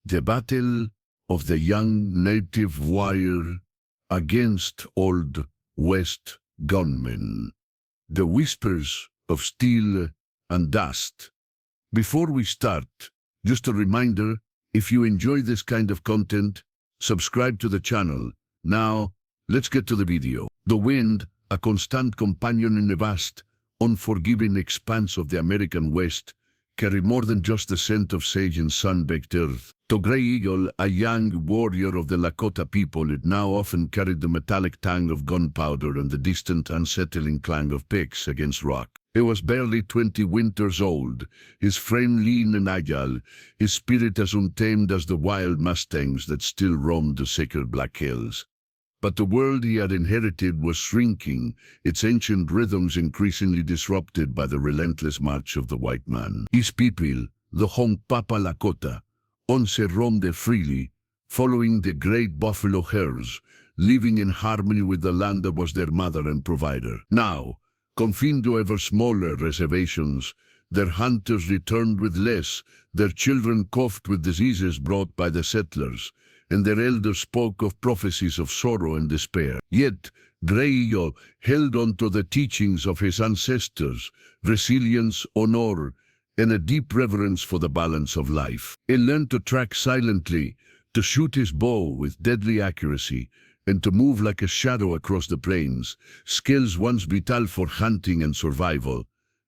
The Battle of the Young Native Warrior against Old West Gunmen. The Whispers of Steel and Dust. Before we start, just a reminder, if you enjoy this kind of content, subscribe to the channel. Now, let's get to the video. The wind, a constant companion in the vast, unforgiving expanse of the American West, carried more than just the scent of sage and sun-baked earth. To Gray Eagle, a young warrior of the Lakota people, it now often carried the metallic tang of gunpowder and the distant, unsettling clang of picks against rock. He was barely 20 winters old, his frame lean and agile, his spirit as untamed as the wild mustangs that still roamed the sacred Black Hills. But the world he had inherited was shrinking, its ancient rhythms increasingly disrupted by the relentless march of the white man. His people, the Hunkpapa Lakota, once roamed freely, following the great buffalo herds, living in harmony with the land that was their mother and provider. Now, confined to ever smaller reservations, their hunters returned with less, their children coughed with diseases brought by the settlers, and their elders spoke of prophecies of sorrow and despair. Yet, Gray Eagle held on to the teachings of his ancestors, resilience, honor, and a deep reverence for the balance of life. He learned to track silently, to shoot his bow with deadly accuracy, and to move like a shadow across the plains, skills once vital for hunting and survival,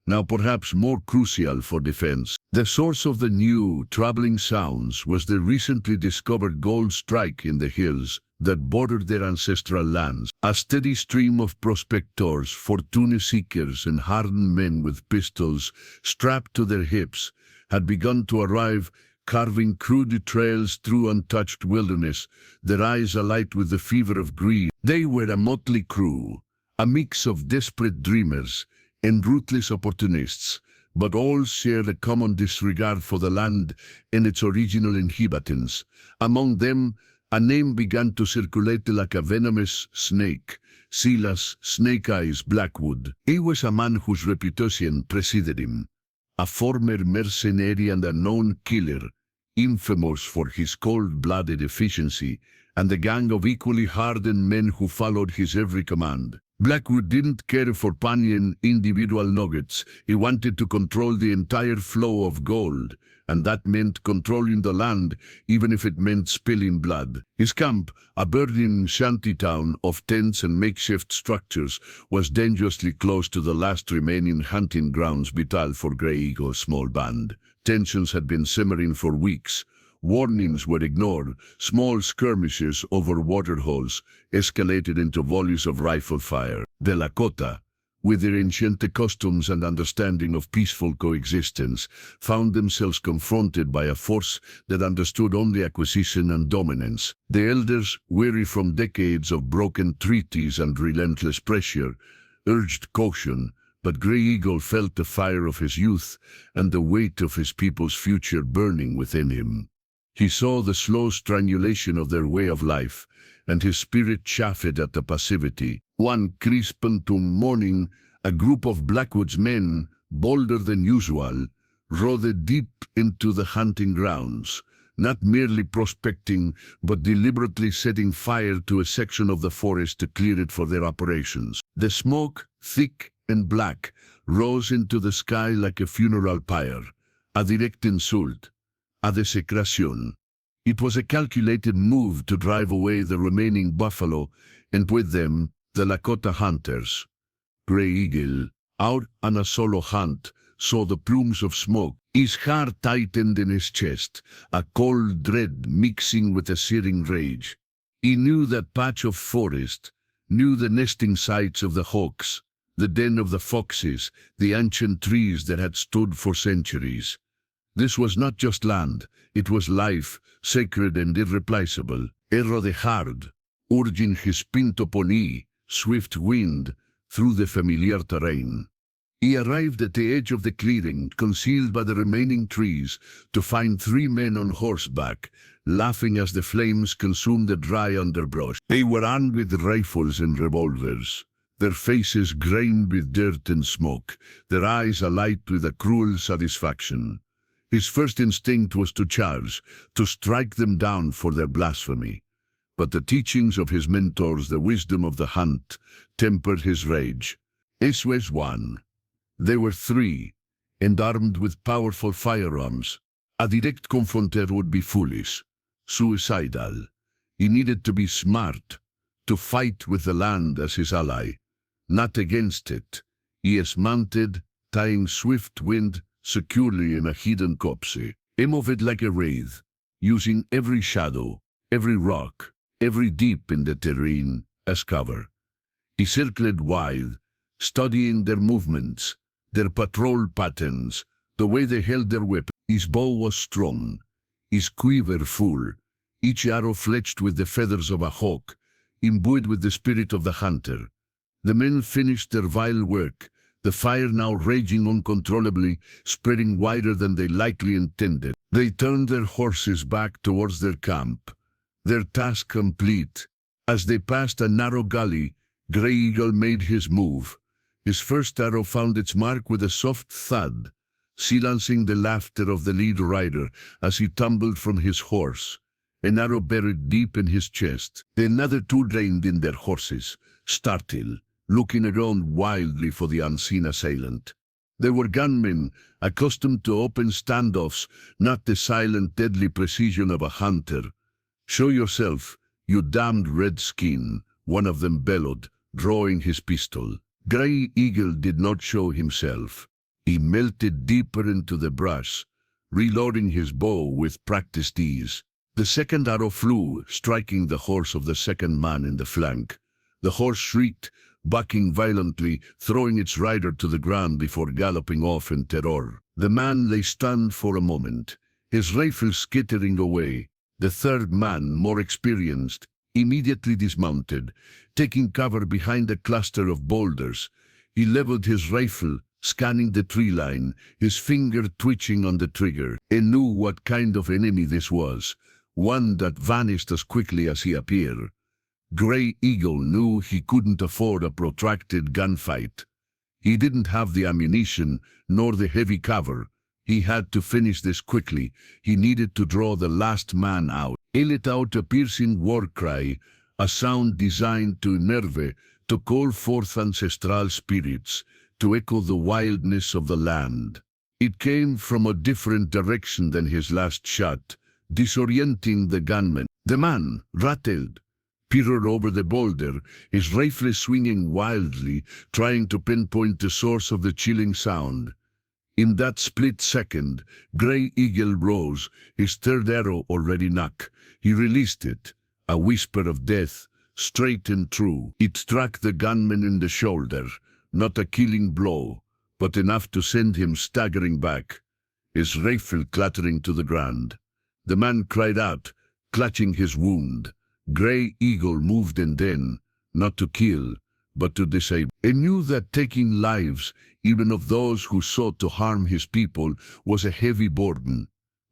now perhaps more crucial for defense. The source of the new, troubling sounds was the recently discovered gold strike in the hills that bordered their ancestral lands. A steady stream of prospectors, fortune seekers, and hardened men with pistols strapped to their hips had begun to arrive, carving crude trails through untouched wilderness, their eyes alight with the fever of greed. They were a motley crew, a mix of desperate dreamers and ruthless opportunists, but all shared a common disregard for the land and its original inhabitants. Among them, a name began to circulate like a venomous snake, Silas Snake Eyes Blackwood. He was a man whose reputation preceded him, a former mercenary and a known killer, infamous for his cold-blooded efficiency and the gang of equally hardened men who followed his every command. Blackwood didn't care for panning individual nuggets. He wanted to control the entire flow of gold, and that meant controlling the land, even if it meant spilling blood. His camp, a burning shantytown of tents and makeshift structures, was dangerously close to the last remaining hunting grounds vital for Gray Eagle's small band. Tensions had been simmering for weeks. Warnings were ignored. Small skirmishes over waterholes escalated into volleys of rifle fire. The Lakota, with their ancient customs and understanding of peaceful coexistence, found themselves confronted by a force that understood only acquisition and dominance. The elders, weary from decades of broken treaties and relentless pressure, urged caution, but Gray Eagle felt the fire of his youth and the weight of his people's future burning within him. He saw the slow strangulation of their way of life, and his spirit chafed at the passivity. One crisp autumn morning, a group of Blackwood's men, bolder than usual, rode deep into the hunting grounds, not merely prospecting, but deliberately setting fire to a section of the forest to clear it for their operations. The smoke, thick and black, rose into the sky like a funeral pyre, a direct insult, a desecration. It was a calculated move to drive away the remaining buffalo, and with them, the Lakota hunters. Gray Eagle, out on a solo hunt, saw the plumes of smoke. His heart tightened in his chest, a cold dread mixing with a searing rage. He knew that patch of forest, knew the nesting sites of the hawks, the den of the foxes, the ancient trees that had stood for centuries. This was not just land, it was life, sacred and irreplaceable. He rode hard, urging his pinto pony, swift wind, through the familiar terrain. He arrived at the edge of the clearing, concealed by the remaining trees, to find 3 men on horseback, laughing as the flames consumed the dry underbrush. They were armed with rifles and revolvers, their faces grained with dirt and smoke, their eyes alight with a cruel satisfaction. His first instinct was to charge, to strike them down for their blasphemy. But the teachings of his mentors, the wisdom of the hunt, tempered his rage. This was one. They were three, and armed with powerful firearms. A direct confronter would be foolish, suicidal. He needed to be smart, to fight with the land as his ally, not against it. He is mounted, tying swift wind securely in a hidden copse. He moved like a wraith, using every shadow, every rock, every deep in the terrain as cover. He circled wide, studying their movements, their patrol patterns, the way they held their weapons. His bow was strong, his quiver full, each arrow fletched with the feathers of a hawk, imbued with the spirit of the hunter. The men finished their vile work, the fire now raging uncontrollably, spreading wider than they likely intended. They turned their horses back towards their camp, their task complete. As they passed a narrow gully, Grey Eagle made his move. His first arrow found its mark with a soft thud, silencing the laughter of the lead rider as he tumbled from his horse, an arrow buried deep in his chest. The other two reined in their horses, startled, looking around wildly for the unseen assailant. They were gunmen, accustomed to open standoffs, not the silent, deadly precision of a hunter. "Show yourself, you damned redskin," one of them bellowed, drawing his pistol. Grey Eagle did not show himself. He melted deeper into the brush, reloading his bow with practiced ease. The second arrow flew, striking the horse of the second man in the flank. The horse shrieked, bucking violently, throwing its rider to the ground before galloping off in terror. The man lay stunned for a moment, his rifle skittering away. The third man, more experienced, immediately dismounted, taking cover behind a cluster of boulders. He leveled his rifle, scanning the tree line, his finger twitching on the trigger. He knew what kind of enemy this was, one that vanished as quickly as he appeared. Grey Eagle knew he couldn't afford a protracted gunfight. He didn't have the ammunition, nor the heavy cover. He had to finish this quickly. He needed to draw the last man out. He let out a piercing war cry, a sound designed to enerve, to call forth ancestral spirits, to echo the wildness of the land. It came from a different direction than his last shot, disorienting the gunman. The man, rattled, peered over the boulder, his rifle swinging wildly, trying to pinpoint the source of the chilling sound. In that split second, Grey Eagle rose, his third arrow already knocked. He released it, a whisper of death, straight and true. It struck the gunman in the shoulder, not a killing blow, but enough to send him staggering back, his rifle clattering to the ground. The man cried out, clutching his wound. Grey Eagle moved and then, not to kill, but to disable. He knew that taking lives, even of those who sought to harm his people, was a heavy burden.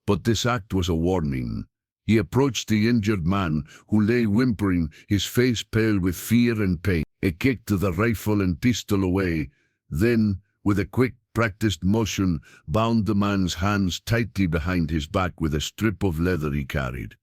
But this act was a warning. He approached the injured man, who lay whimpering, his face pale with fear and pain. He kicked the rifle and pistol away, then, with a quick, practiced motion, bound the man's hands tightly behind his back with a strip of leather he carried.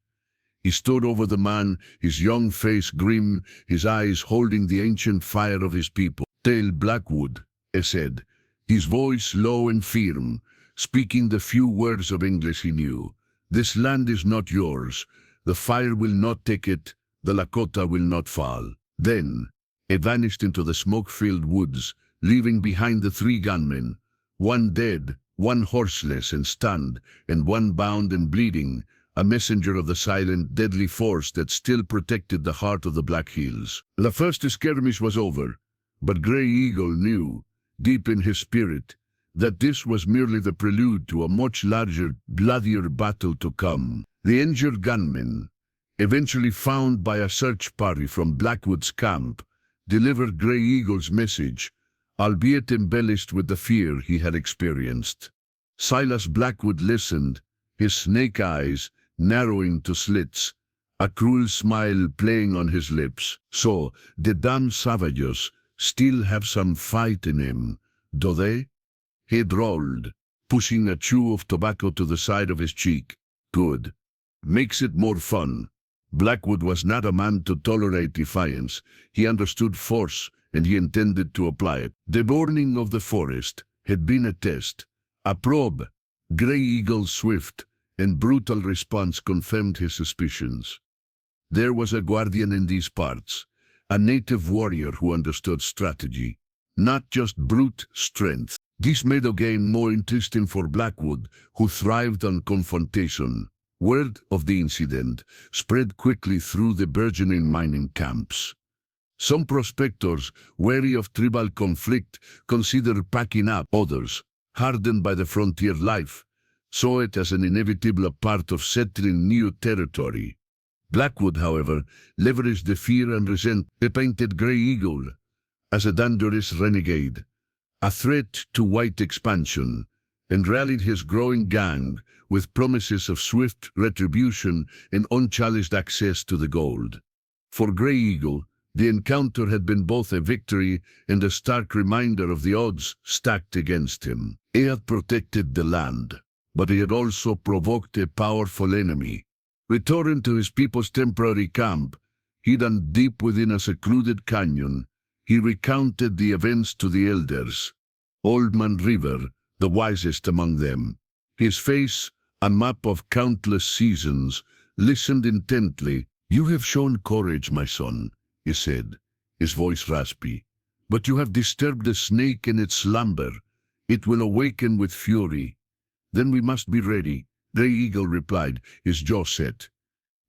He stood over the man, his young face grim, his eyes holding the ancient fire of his people. "Tell Blackwood," he said, his voice low and firm, speaking the few words of English he knew. "This land is not yours. The fire will not take it. The Lakota will not fall." Then, he vanished into the smoke-filled woods, leaving behind the three gunmen, one dead, one horseless and stunned, and one bound and bleeding, a messenger of the silent, deadly force that still protected the heart of the Black Hills. The first skirmish was over, but Grey Eagle knew, deep in his spirit, that this was merely the prelude to a much larger, bloodier battle to come. The injured gunmen, eventually found by a search party from Blackwood's camp, delivered Grey Eagle's message, albeit embellished with the fear he had experienced. Silas Blackwood listened, his snake eyes narrowing to slits, a cruel smile playing on his lips. "So, the damn savages still have some fight in him, do they?" He drawled, pushing a chew of tobacco to the side of his cheek. Good. Makes it more fun. Blackwood was not a man to tolerate defiance. He understood force, and he intended to apply it. The burning of the forest had been a test, a probe. Grey Eagle's swift and brutal response confirmed his suspicions. There was a guardian in these parts, a native warrior who understood strategy, not just brute strength. This made the game more interesting for Blackwood, who thrived on confrontation. Word of the incident spread quickly through the burgeoning mining camps. Some prospectors, wary of tribal conflict, considered packing up. Others, hardened by the frontier life, saw it as an inevitable part of settling new territory. Blackwood, however, leveraged the fear and resentment. He painted Grey Eagle as a dangerous renegade, a threat to white expansion, and rallied his growing gang with promises of swift retribution and unchallenged access to the gold. For Grey Eagle, the encounter had been both a victory and a stark reminder of the odds stacked against him. He had protected the land, but he had also provoked a powerful enemy. Returning to his people's temporary camp, hidden deep within a secluded canyon, he recounted the events to the elders. Old Man River, the wisest among them, his face a map of countless seasons, listened intently. "You have shown courage, my son," he said, his voice raspy. "But you have disturbed the snake in its slumber. It will awaken with fury. Then we must be ready." Grey Eagle replied, his jaw set.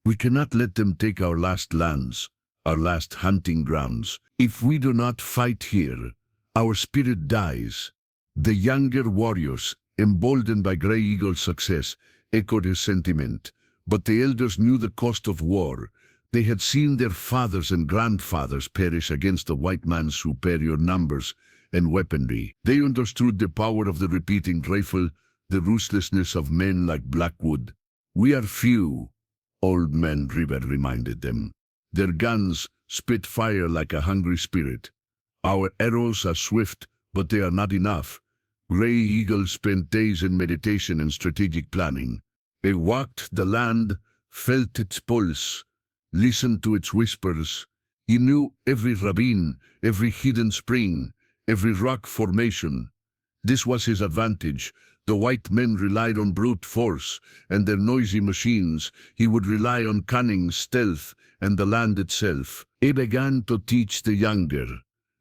"We cannot let them take our last lands, our last hunting grounds. If we do not fight here, our spirit dies." The younger warriors, emboldened by Grey Eagle's success, echoed his sentiment. But the elders knew the cost of war. They had seen their fathers and grandfathers perish against the white man's superior numbers and weaponry. They understood the power of the repeating rifle, the ruthlessness of men like Blackwood. "We are few," Old Man River reminded them. "Their guns spit fire like a hungry spirit. Our arrows are swift, but they are not enough." Grey Eagle spent days in meditation and strategic planning. He walked the land, felt its pulse, listened to its whispers. He knew every ravine, every hidden spring, every rock formation. This was his advantage. The white men relied on brute force and their noisy machines. He would rely on cunning, stealth, and the land itself. He began to teach the younger,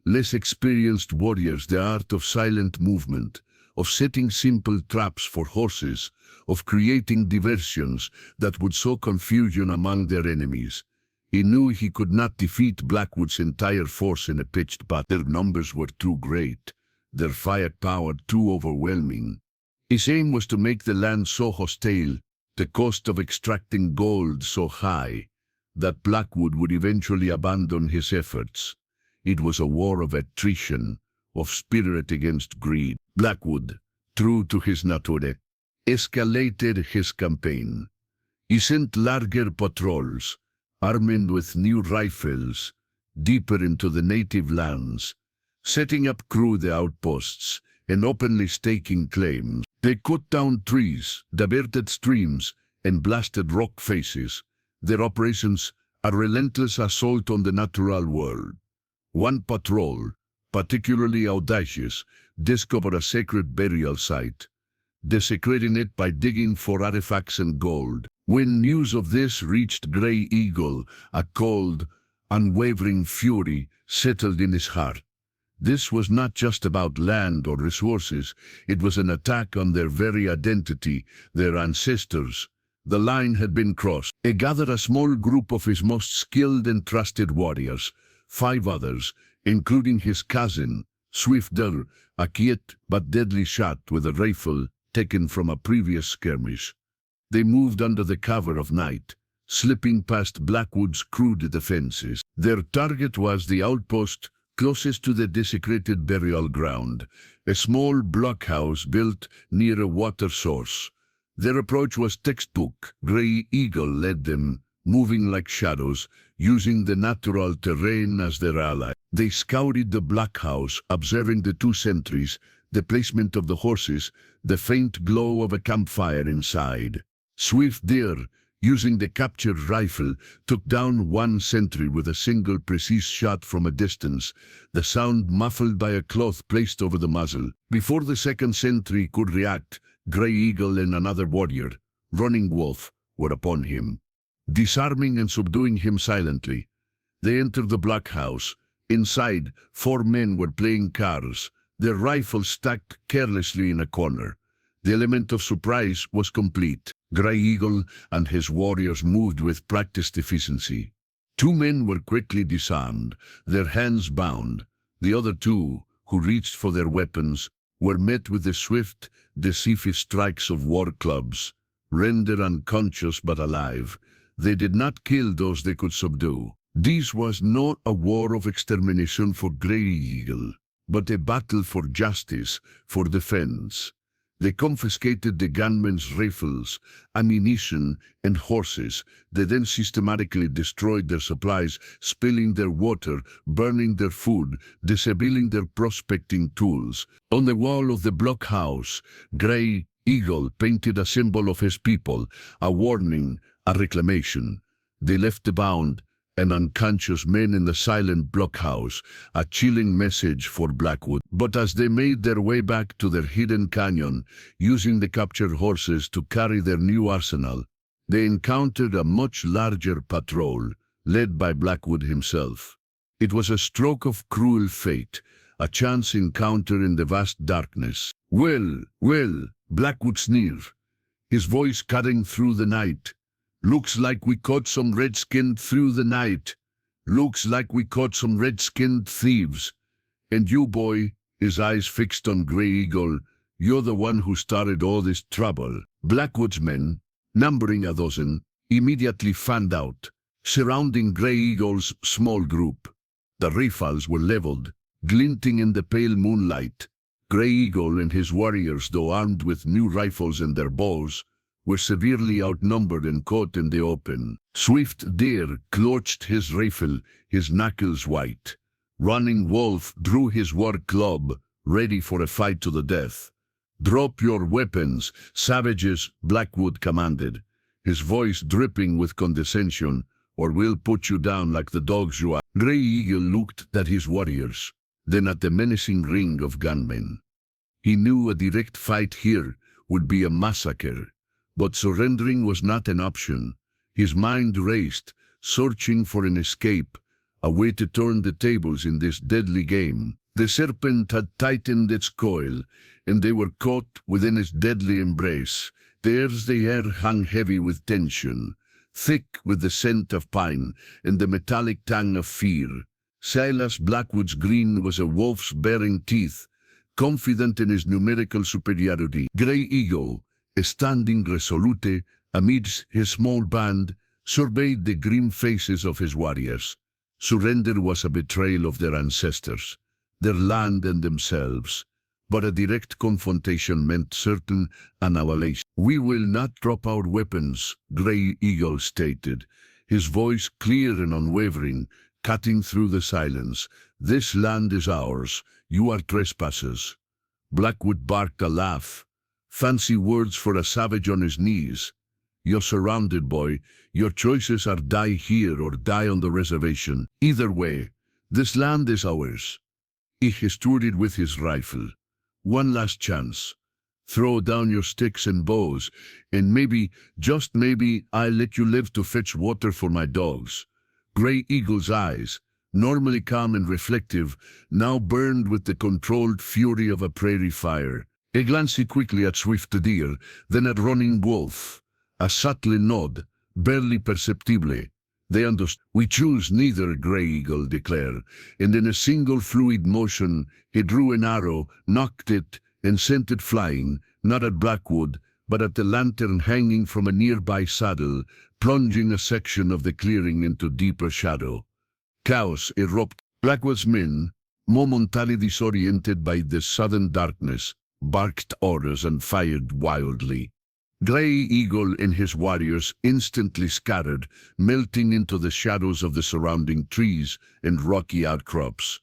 less experienced warriors the art of silent movement, of setting simple traps for horses, of creating diversions that would sow confusion among their enemies. He knew he could not defeat Blackwood's entire force in a pitched battle. Their numbers were too great, their firepower too overwhelming. His aim was to make the land so hostile, the cost of extracting gold so high, that Blackwood would eventually abandon his efforts. It was a war of attrition, of spirit against greed. Blackwood, true to his nature, escalated his campaign. He sent larger patrols, armed with new rifles, deeper into the native lands, setting up crude outposts and openly staking claims. They cut down trees, diverted streams, and blasted rock faces. Their operations a relentless assault on the natural world. One patrol, particularly audacious, discovered a sacred burial site, desecrating it by digging for artifacts and gold. When news of this reached Grey Eagle, a cold, unwavering fury settled in his heart. This was not just about land or resources, it was an attack on their very identity, their ancestors. The line had been crossed. He gathered a small group of his most skilled and trusted warriors, 5 others, including his cousin, Swifter, a quiet but deadly shot with a rifle taken from a previous skirmish. They moved under the cover of night, slipping past Blackwood's crude defenses. Their target was the outpost closest to the desecrated burial ground, a small blockhouse built near a water source. Their approach was textbook. Grey Eagle led them, moving like shadows, using the natural terrain as their ally. They scoured the blockhouse, observing the 2 sentries, the placement of the horses, the faint glow of a campfire inside. Swift Deer, using the captured rifle, took down one sentry with a single precise shot from a distance, the sound muffled by a cloth placed over the muzzle. Before the second sentry could react, Grey Eagle and another warrior, Running Wolf, were upon him, disarming and subduing him silently. They entered the blockhouse. Inside, 4 men were playing cards, their rifles stacked carelessly in a corner. The element of surprise was complete. Grey Eagle and his warriors moved with practiced efficiency. 2 men were quickly disarmed, their hands bound. The other 2, who reached for their weapons, were met with the swift, decisive strikes of war clubs, rendered unconscious but alive. They did not kill those they could subdue. This was not a war of extermination for Grey Eagle, but a battle for justice, for defense. They confiscated the gunmen's rifles, ammunition, and horses. They then systematically destroyed their supplies, spilling their water, burning their food, disabling their prospecting tools. On the wall of the blockhouse, Grey Eagle painted a symbol of his people, a warning, a reclamation. They left the bound and unconscious men in the silent blockhouse, a chilling message for Blackwood. But as they made their way back to their hidden canyon, using the captured horses to carry their new arsenal, they encountered a much larger patrol, led by Blackwood himself. It was a stroke of cruel fate, a chance encounter in the vast darkness. Well, Blackwood sneered, his voice cutting through the night. Looks like we caught some red-skinned through the night. Looks like we caught some red-skinned thieves. And you, boy, his eyes fixed on Grey Eagle, you're the one who started all this trouble. Blackwood's men, numbering a dozen, immediately fanned out, surrounding Grey Eagle's small group. The rifles were leveled, glinting in the pale moonlight. Grey Eagle and his warriors, though armed with new rifles and their bows, were severely outnumbered and caught in the open. Swift Deer clutched his rifle, his knuckles white. Running Wolf drew his war club, ready for a fight to the death. "Drop your weapons, savages," Blackwood commanded, his voice dripping with condescension, "or we'll put you down like the dogs you are." Grey Eagle looked at his warriors, then at the menacing ring of gunmen. He knew a direct fight here would be a massacre. But surrendering was not an option. His mind raced, searching for an escape, a way to turn the tables in this deadly game. The serpent had tightened its coil, and they were caught within its deadly embrace. The air hung heavy with tension, thick with the scent of pine and the metallic tang of fear. Silas Blackwood's grin was a wolf's baring teeth, confident in his numerical superiority. Grey Eagle, standing resolute amidst his small band, surveyed the grim faces of his warriors. Surrender was a betrayal of their ancestors, their land and themselves, but a direct confrontation meant certain annihilation. "We will not drop our weapons," Grey Eagle stated, his voice clear and unwavering, cutting through the silence. "This land is ours. You are trespassers." Blackwood barked a laugh. "Fancy words for a savage on his knees. You're surrounded, boy. Your choices are die here or die on the reservation. Either way, this land is ours." He gestured with his rifle. "One last chance. Throw down your sticks and bows, and maybe, just maybe, I'll let you live to fetch water for my dogs." Grey Eagle's eyes, normally calm and reflective, now burned with the controlled fury of a prairie fire. He glanced quickly at Swift Deer, then at Running Wolf. A subtle nod, barely perceptible. They understood. "We choose neither," Grey Eagle declared, and in a single fluid motion he drew an arrow, knocked it, and sent it flying, not at Blackwood, but at the lantern hanging from a nearby saddle, plunging a section of the clearing into deeper shadow. Chaos erupted. Blackwood's men, momentarily disoriented by the sudden darkness, barked orders and fired wildly. Grey Eagle and his warriors instantly scattered, melting into the shadows of the surrounding trees and rocky outcrops.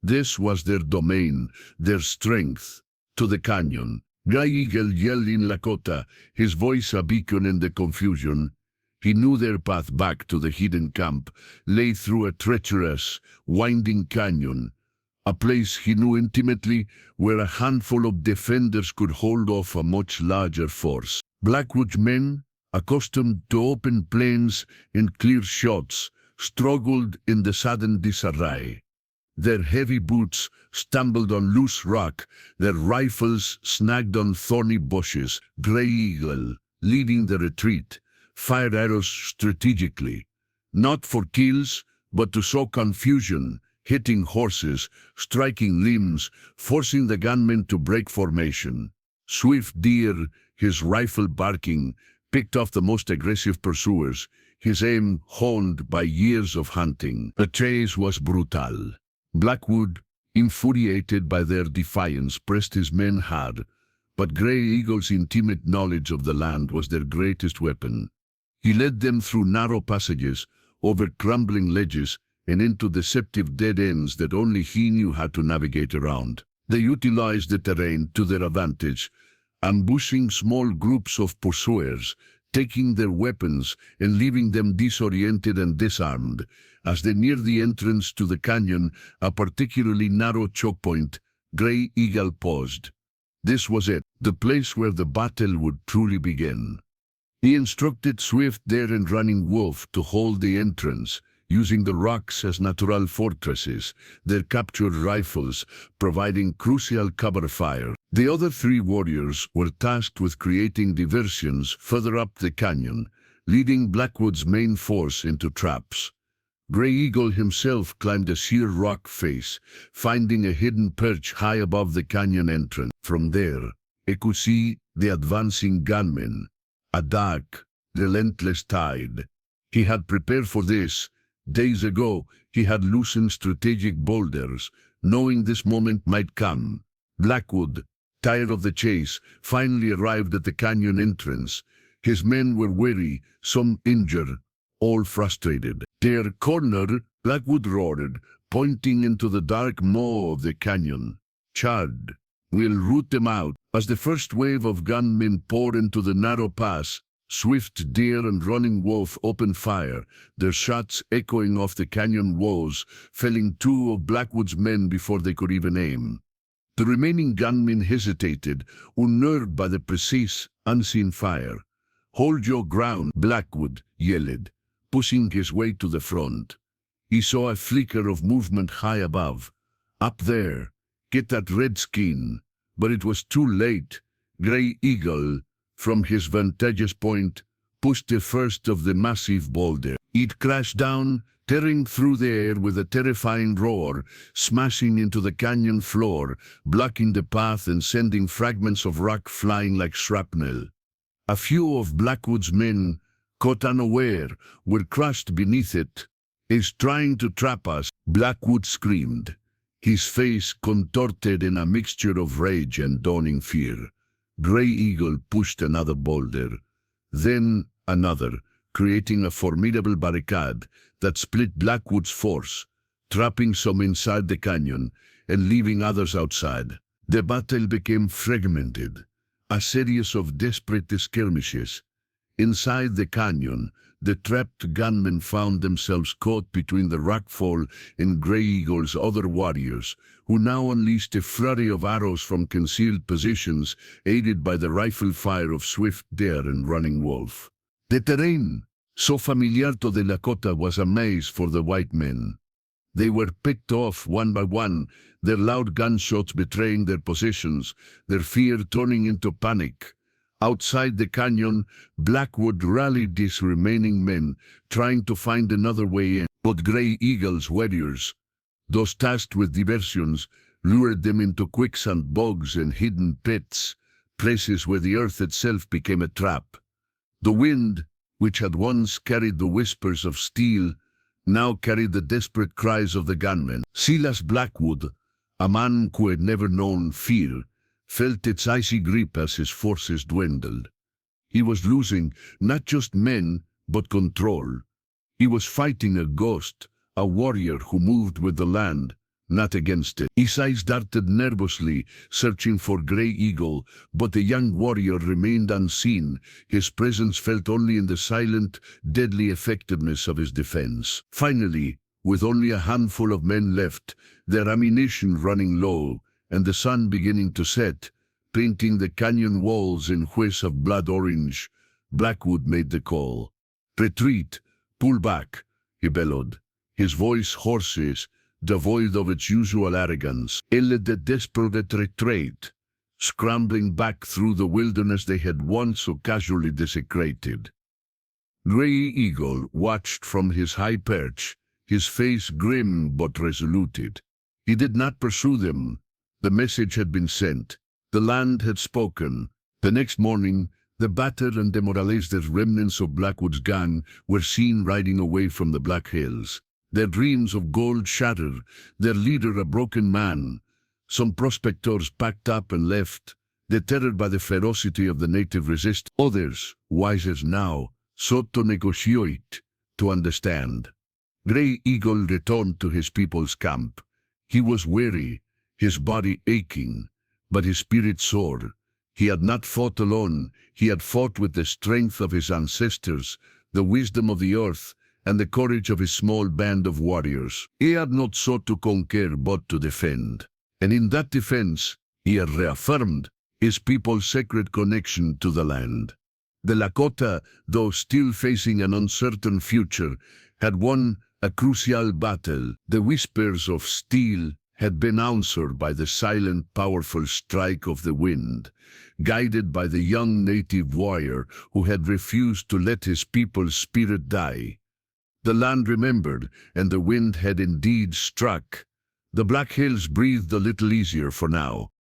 This was their domain, their strength. to the canyon. Gray Eagle yelled in Lakota, his voice a beacon in the confusion. He knew their path back to the hidden camp lay through a treacherous, winding canyon, a place he knew intimately where a handful of defenders could hold off a much larger force. Blackwood's men, accustomed to open plains and clear shots, struggled in the sudden disarray. Their heavy boots stumbled on loose rock, their rifles snagged on thorny bushes. Gray Eagle, leading the retreat, fired arrows strategically, not for kills, but to sow confusion, hitting horses, striking limbs, forcing the gunmen to break formation. Swift Deer, his rifle barking, picked off the most aggressive pursuers, his aim honed by years of hunting. The chase was brutal. Blackwood, infuriated by their defiance, pressed his men hard, but Gray Eagle's intimate knowledge of the land was their greatest weapon. He led them through narrow passages, over crumbling ledges, and into deceptive dead ends that only he knew how to navigate around. They utilized the terrain to their advantage, ambushing small groups of pursuers, taking their weapons and leaving them disoriented and disarmed. As they neared the entrance to the canyon, a particularly narrow choke point, Gray Eagle paused. This was it, the place where the battle would truly begin. He instructed Swift Deer and Running Wolf to hold the entrance, using the rocks as natural fortresses, their captured rifles providing crucial cover fire. The other three warriors were tasked with creating diversions further up the canyon, leading Blackwood's main force into traps. Gray Eagle himself climbed a sheer rock face, finding a hidden perch high above the canyon entrance. From there, he could see the advancing gunmen, a dark, relentless tide. He had prepared for this. Days ago, he had loosened strategic boulders, knowing this moment might come. Blackwood, tired of the chase, finally arrived at the canyon entrance. His men were weary, some injured, all frustrated. Their corner, Blackwood roared, pointing into the dark maw of the canyon. "Chad, we'll root them out." As the first wave of gunmen poured into the narrow pass, Swift Deer and Running Wolf opened fire, their shots echoing off the canyon walls, felling two of Blackwood's men before they could even aim. The remaining gunmen hesitated, unnerved by the precise, unseen fire. "Hold your ground," Blackwood yelled, pushing his way to the front. He saw a flicker of movement high above. "Up there, get that redskin." But it was too late. Gray Eagle, from his vantage point, pushed the first of the massive boulder. It crashed down, tearing through the air with a terrifying roar, smashing into the canyon floor, blocking the path and sending fragments of rock flying like shrapnel. A few of Blackwood's men, caught unaware, were crushed beneath it. "It's trying to trap us," Blackwood screamed, his face contorted in a mixture of rage and dawning fear. Gray Eagle pushed another boulder, then another, creating a formidable barricade that split Blackwood's force, trapping some inside the canyon and leaving others outside. The battle became fragmented, a series of desperate skirmishes. Inside the canyon, the trapped gunmen found themselves caught between the rockfall and Gray Eagle's other warriors, who now unleashed a flurry of arrows from concealed positions, aided by the rifle fire of Swift Deer and Running Wolf. The terrain, so familiar to the Lakota, was a maze for the white men. They were picked off one by one, their loud gunshots betraying their positions, their fear turning into panic. Outside the canyon, Blackwood rallied his remaining men, trying to find another way in. But Gray Eagle's warriors, those tasked with diversions, lured them into quicksand bogs and hidden pits, places where the earth itself became a trap. The wind, which had once carried the whispers of steel, now carried the desperate cries of the gunmen. Silas Blackwood, a man who had never known fear, felt its icy grip as his forces dwindled. He was losing not just men, but control. He was fighting a ghost, a warrior who moved with the land, not against it. His eyes darted nervously, searching for Grey Eagle, but the young warrior remained unseen. His presence felt only in the silent, deadly effectiveness of his defense. Finally, with only a handful of men left, their ammunition running low, and the sun beginning to set, painting the canyon walls in hues of blood orange, Blackwood made the call. "Retreat! Pull back!" he bellowed, his voice hoarse, devoid of its usual arrogance. He led the desperate retreat, scrambling back through the wilderness they had once so casually desecrated. Grey Eagle watched from his high perch, his face grim but resolute. He did not pursue them. The message had been sent. The land had spoken. The next morning, the battered and demoralized remnants of Blackwood's gang were seen riding away from the Black Hills. Their dreams of gold shattered, their leader a broken man. Some prospectors packed up and left, deterred by the ferocity of the native resistance. Others, wiser now, sought to negotiate, to understand. Grey Eagle returned to his people's camp. He was weary, his body aching, but his spirit soared. He had not fought alone. He had fought with the strength of his ancestors, the wisdom of the earth, and the courage of his small band of warriors. He had not sought to conquer, but to defend. And in that defense, he had reaffirmed his people's sacred connection to the land. The Lakota, though still facing an uncertain future, had won a crucial battle. The whispers of steel had been answered by the silent, powerful strike of the wind, guided by the young native warrior who had refused to let his people's spirit die. The land remembered, and the wind had indeed struck. The Black Hills breathed a little easier for now.